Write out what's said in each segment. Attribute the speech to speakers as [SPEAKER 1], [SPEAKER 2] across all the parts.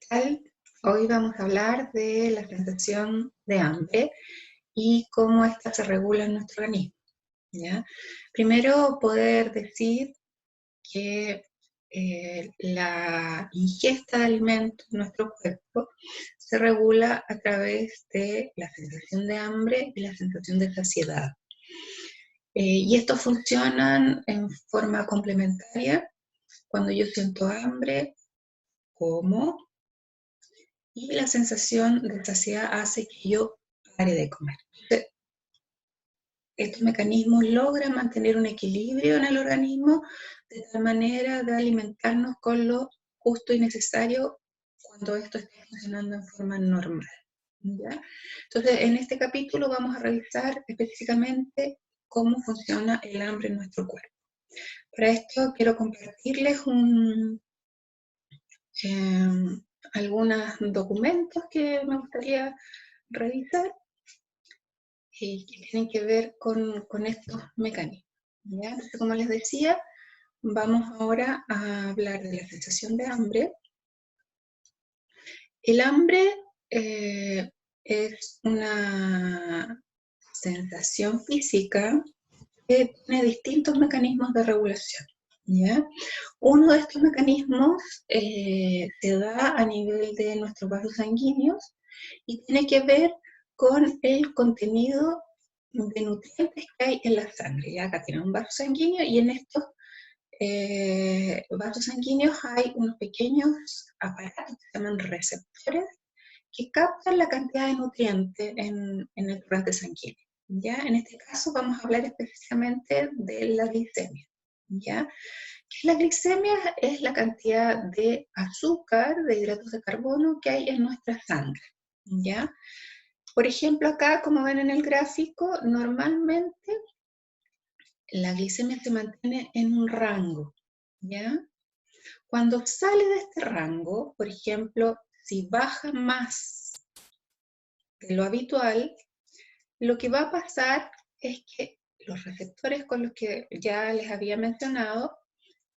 [SPEAKER 1] tal? Hoy vamos a hablar de la sensación de hambre y cómo ésta se regula en nuestro organismo, ¿ya? Primero, poder decir que la ingesta de alimentos en nuestro cuerpo se regula a través de la sensación de hambre y la sensación de saciedad. Y estos funcionan en forma complementaria. Cuando yo siento hambre, como, y la sensación de saciedad hace que yo pare de comer. Entonces, estos mecanismos logran mantener un equilibrio en el organismo de tal manera de alimentarnos con lo justo y necesario cuando esto está funcionando en forma normal, ¿ya? Entonces, en este capítulo vamos a revisar específicamente cómo funciona el hambre en nuestro cuerpo. Para esto quiero compartirles algunos documentos que me gustaría revisar que tienen que ver con estos mecanismos, ¿ya? Entonces, como les decía, vamos ahora a hablar de la sensación de hambre. El hambre es una sensación física que tiene distintos mecanismos de regulación, ¿ya? Uno de estos mecanismos se da a nivel de nuestros vasos sanguíneos y tiene que ver con el contenido de nutrientes que hay en la sangre. Ya acá tienen un vaso sanguíneo y en estos vasos sanguíneos hay unos pequeños aparatos que se llaman receptores que captan la cantidad de nutrientes en el torrente sanguíneo. ¿Ya? En este caso vamos a hablar específicamente de la glicemia. ¿Ya? La glicemia es la cantidad de azúcar, de hidratos de carbono que hay en nuestra sangre. ¿Ya? Por ejemplo, acá, como ven en el gráfico, normalmente la glicemia se mantiene en un rango, ¿ya? Cuando sale de este rango, por ejemplo, si baja más de lo habitual, lo que va a pasar es que los receptores con los que ya les había mencionado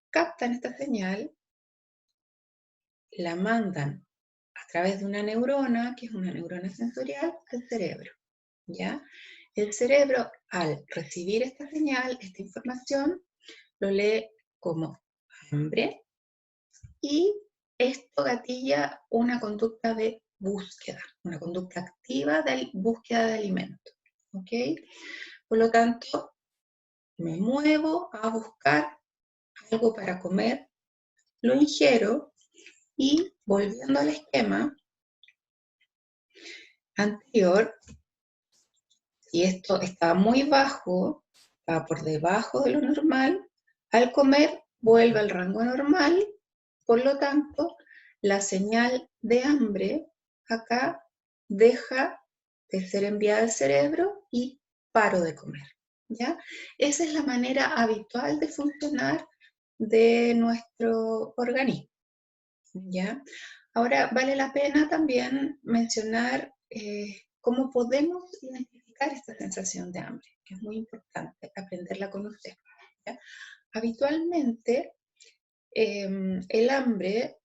[SPEAKER 1] captan esta señal, la mandan a través de una neurona, que es una neurona sensorial, al cerebro, ¿ya? El cerebro, al recibir esta señal, esta información, lo lee como hambre y esto gatilla una conducta de búsqueda, una conducta activa de búsqueda de alimento, ¿ok? Por lo tanto, me muevo a buscar algo para comer, lo ingiero y volviendo al esquema anterior, si esto estaba muy bajo, estaba por debajo de lo normal, al comer vuelve al rango normal, por lo tanto, la señal de hambre acá deja de ser enviada al cerebro y paro de comer, ¿ya? Esa es la manera habitual de funcionar de nuestro organismo, ¿ya? Ahora, vale la pena también mencionar cómo podemos identificar esta sensación de hambre, que es muy importante aprenderla a conocer, ¿ya? Habitualmente, el hambre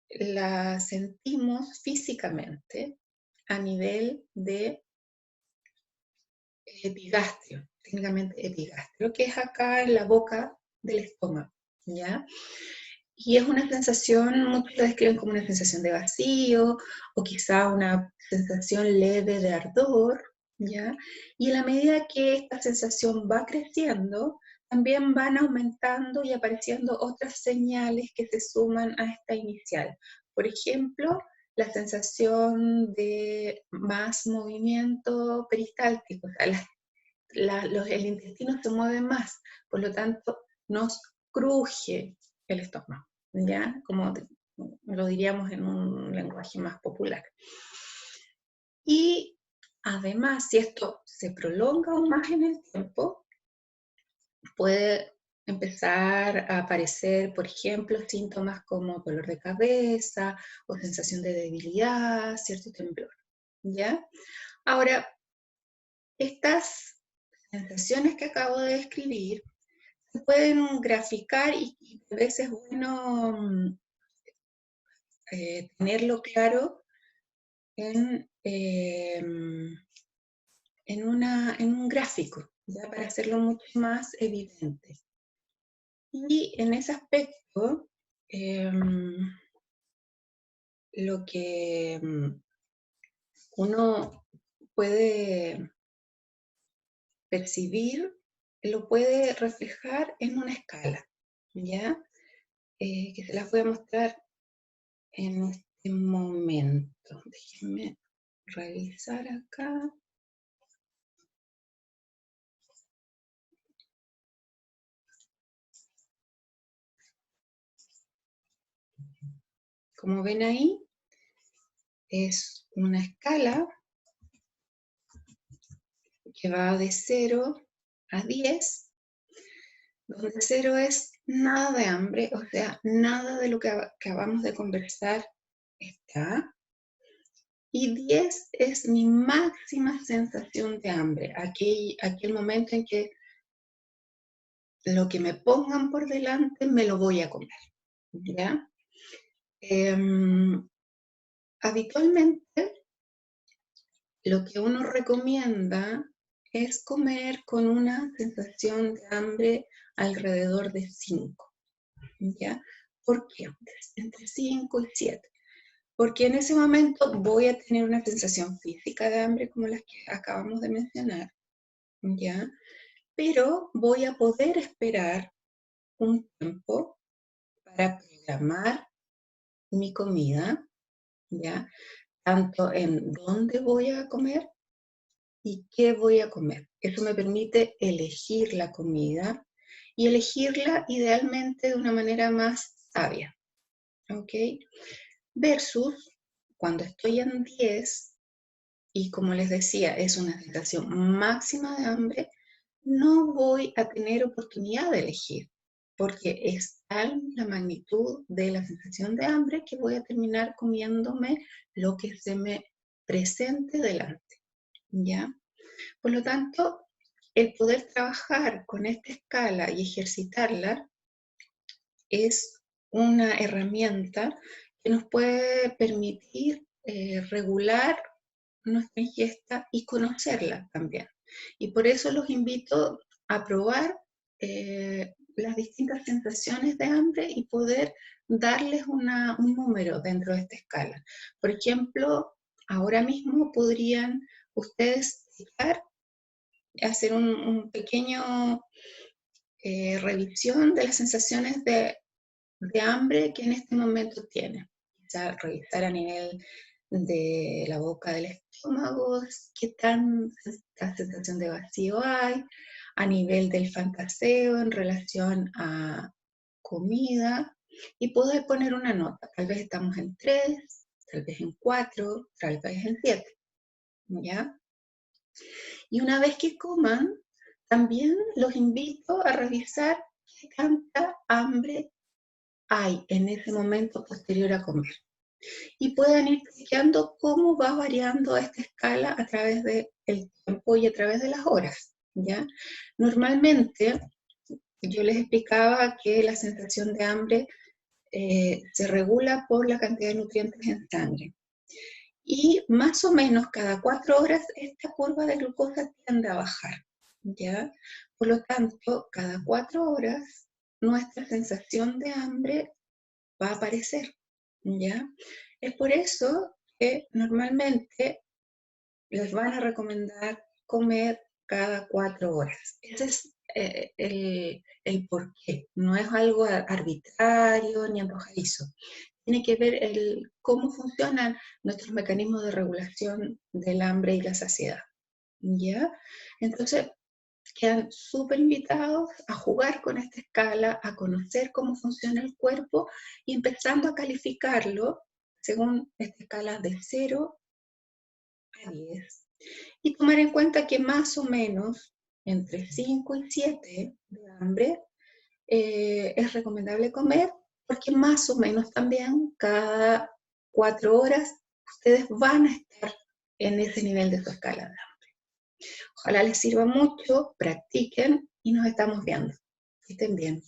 [SPEAKER 1] la sentimos físicamente a nivel de epigastrio, técnicamente epigastrio, que es acá en la boca del estómago, ¿ya? Y es una sensación, muchos la describen como una sensación de vacío, o quizá una sensación leve de ardor, ¿ya? Y en la medida que esta sensación va creciendo, también van aumentando y apareciendo otras señales que se suman a esta inicial. Por ejemplo, la sensación de más movimiento peristáltico, o sea, el intestino se mueve más, por lo tanto nos cruje el estómago, ¿ya? Como lo diríamos en un lenguaje más popular. Y además, si esto se prolonga aún más en el tiempo, puede empezar a aparecer, por ejemplo, síntomas como dolor de cabeza o sensación de debilidad, cierto temblor, ¿ya? Ahora, estas sensaciones que acabo de describir se pueden graficar y a veces es bueno tenerlo claro en un gráfico, ¿ya? Para hacerlo mucho más evidente. Y en ese aspecto, lo que uno puede percibir, lo puede reflejar en una escala, ¿ya? Que se las voy a mostrar en este momento. Déjenme revisar acá. Como ven ahí, es una escala que va de 0 a 10, donde 0 es nada de hambre, o sea, nada de lo que acabamos de conversar está. Y 10 es mi máxima sensación de hambre, aquel momento en que lo que me pongan por delante me lo voy a comer, ¿ya? Habitualmente lo que uno recomienda es comer con una sensación de hambre alrededor de 5, ¿ya? ¿Por qué? Entre 5 y 7. Porque en ese momento voy a tener una sensación física de hambre como las que acabamos de mencionar, ¿ya? Pero voy a poder esperar un tiempo para programar mi comida, ¿ya? Tanto en dónde voy a comer y qué voy a comer. Eso me permite elegir la comida y elegirla idealmente de una manera más sabia, ¿ok? Versus cuando estoy en 10 y como les decía, es una sensación máxima de hambre, no voy a tener oportunidad de elegir, porque es tal la magnitud de la sensación de hambre que voy a terminar comiéndome lo que se me presente delante, ¿ya? Por lo tanto, el poder trabajar con esta escala y ejercitarla es una herramienta que nos puede permitir regular nuestra ingesta y conocerla también. Y por eso los invito a probar las distintas sensaciones de hambre y poder darles un número dentro de esta escala. Por ejemplo, ahora mismo podrían ustedes hacer un pequeño revisión de las sensaciones de hambre que en este momento tienen. Quizá revisar a nivel de la boca del estómago, qué tanta sensación de vacío hay, a nivel del fantaseo en relación a comida, y poder poner una nota. Tal vez estamos en 3, tal vez en 4, tal vez en 7, ¿ya? Y una vez que coman, también los invito a revisar qué tanta hambre hay en ese momento posterior a comer. Y puedan ir chequeando cómo va variando esta escala a través del tiempo y a través de las horas, ¿ya? Normalmente, yo les explicaba que la sensación de hambre se regula por la cantidad de nutrientes en sangre. Y más o menos cada 4 horas esta curva de glucosa tiende a bajar, ¿ya? Por lo tanto, cada 4 horas nuestra sensación de hambre va a aparecer, ¿ya? Es por eso que normalmente les van a recomendar comer cada 4 horas. Ese es el porqué. No es algo arbitrario ni antojadizo. Tiene que ver cómo funcionan nuestros mecanismos de regulación del hambre y la saciedad, ¿ya? Entonces, quedan súper invitados a jugar con esta escala, a conocer cómo funciona el cuerpo y empezando a calificarlo según esta escala de 0 a 10. Y tomar en cuenta que más o menos entre 5 y 7 de hambre es recomendable comer, porque más o menos también cada 4 horas ustedes van a estar en ese nivel de su escala de hambre. Ojalá les sirva mucho, practiquen y nos estamos viendo. Que estén bien.